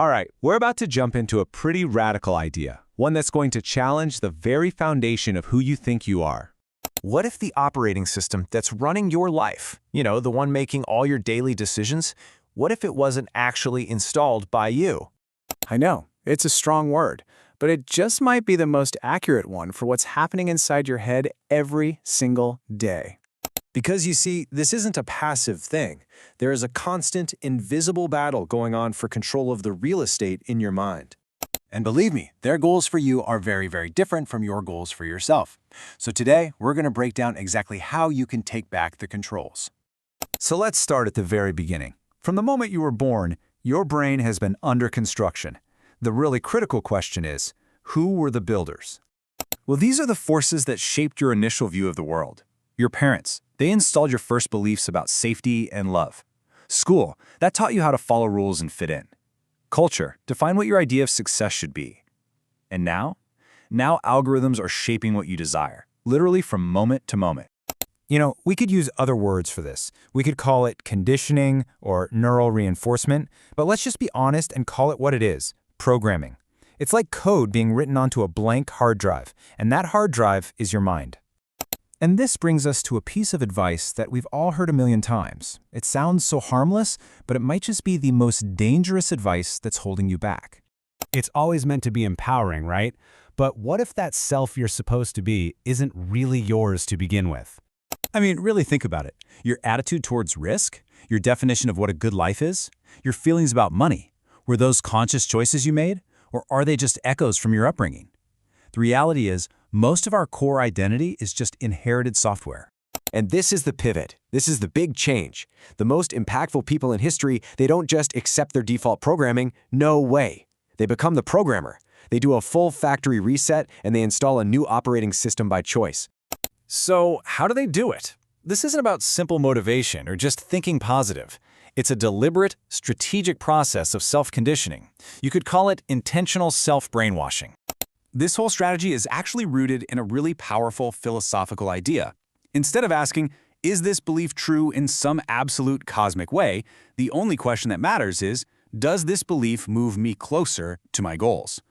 All right, we're about to jump into a pretty radical idea, one that's going to challenge the very foundation of who you think you are. What if the operating system that's running your life, the one making all your daily decisions, what if it wasn't actually installed by you? I know, it's a strong word, but it just might be the most accurate one for what's happening inside your head every single day. Because you see, this isn't a passive thing. There is a constant, invisible battle going on for control of the real estate in your mind. And believe me, their goals for you are very, very different from your goals for yourself. So today, we're going to break down exactly how you can take back the controls. So let's start at the very beginning. From the moment you were born, your brain has been under construction. The really critical question is, who were the builders? Well, these are the forces that shaped your initial view of the world. Your parents, they installed your first beliefs about safety and love. School, that taught you how to follow rules and fit in. Culture, defined what your idea of success should be. And now algorithms are shaping what you desire, literally from moment to moment. We could use other words for this. We could call it conditioning or neural reinforcement, but let's just be honest and call it what it is, programming. It's like code being written onto a blank hard drive, and that hard drive is your mind. And this brings us to a piece of advice that we've all heard a million times. It sounds so harmless, but it might just be the most dangerous advice that's holding you back. It's always meant to be empowering, right? But what if that self you're supposed to be isn't really yours to begin with? I mean, really think about it. Your attitude towards risk, your definition of what a good life is, your feelings about money, were those conscious choices you made, or are they just echoes from your upbringing? The reality is, most of our core identity is just inherited software. And this is the pivot. This is the big change. The most impactful people in history, they don't just accept their default programming. No way. They become the programmer. They do a full factory reset, and they install a new operating system by choice. So how do they do it? This isn't about simple motivation or just thinking positive. It's a deliberate, strategic process of self-conditioning. You could call it intentional self-brainwashing. This whole strategy is actually rooted in a really powerful philosophical idea. Instead of asking, is this belief true in some absolute cosmic way, the only question that matters is, does this belief move me closer to my goals?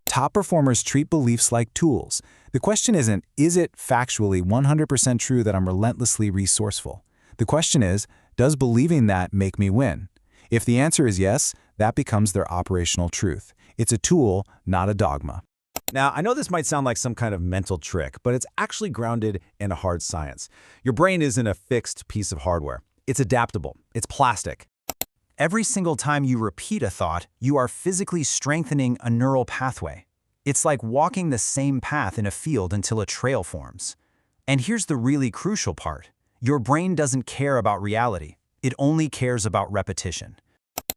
Top performers treat beliefs like tools. The question isn't, is it factually 100% true that I'm relentlessly resourceful? The question is, does believing that make me win? If the answer is yes, that becomes their operational truth. It's a tool, not a dogma. Now, I know this might sound like some kind of mental trick, but it's actually grounded in a hard science. Your brain isn't a fixed piece of hardware. It's adaptable. It's plastic. Every single time you repeat a thought, you are physically strengthening a neural pathway. It's like walking the same path in a field until a trail forms. And here's the really crucial part. Your brain doesn't care about reality. It only cares about repetition.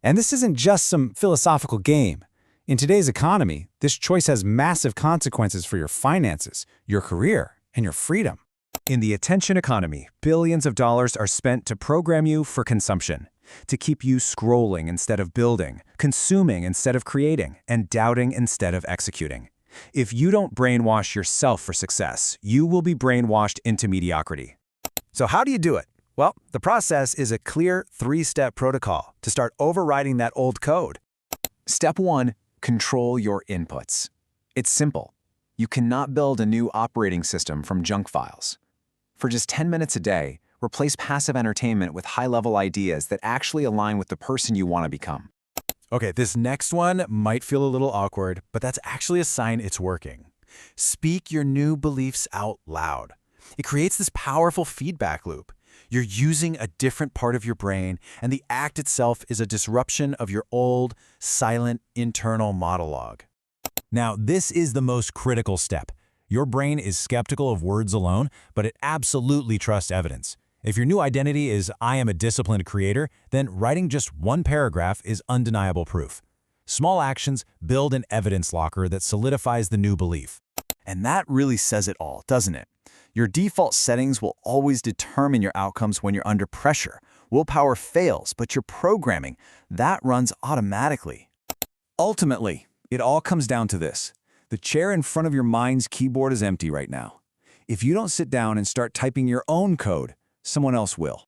And this isn't just some philosophical game. In today's economy, this choice has massive consequences for your finances, your career, and your freedom. In the attention economy, billions of dollars are spent to program you for consumption, to keep you scrolling instead of building, consuming instead of creating, and doubting instead of executing. If you don't brainwash yourself for success, you will be brainwashed into mediocrity. So how do you do it? Well, the process is a clear 3-step protocol to start overriding that old code. Step 1. Control your inputs. It's simple. You cannot build a new operating system from junk files. For just 10 minutes a day, replace passive entertainment with high-level ideas that actually align with the person you want to become. Okay, this next one might feel a little awkward, but that's actually a sign it's working. Speak your new beliefs out loud. It creates this powerful feedback loop. You're using a different part of your brain, and the act itself is a disruption of your old, silent, internal monologue. Now, this is the most critical step. Your brain is skeptical of words alone, but it absolutely trusts evidence. If your new identity is, I am a disciplined creator, then writing just one paragraph is undeniable proof. Small actions build an evidence locker that solidifies the new belief. And that really says it all, doesn't it? Your default settings will always determine your outcomes when you're under pressure. Willpower fails, but your programming, that runs automatically. Ultimately, it all comes down to this. The chair in front of your mind's keyboard is empty right now. If you don't sit down and start typing your own code, someone else will.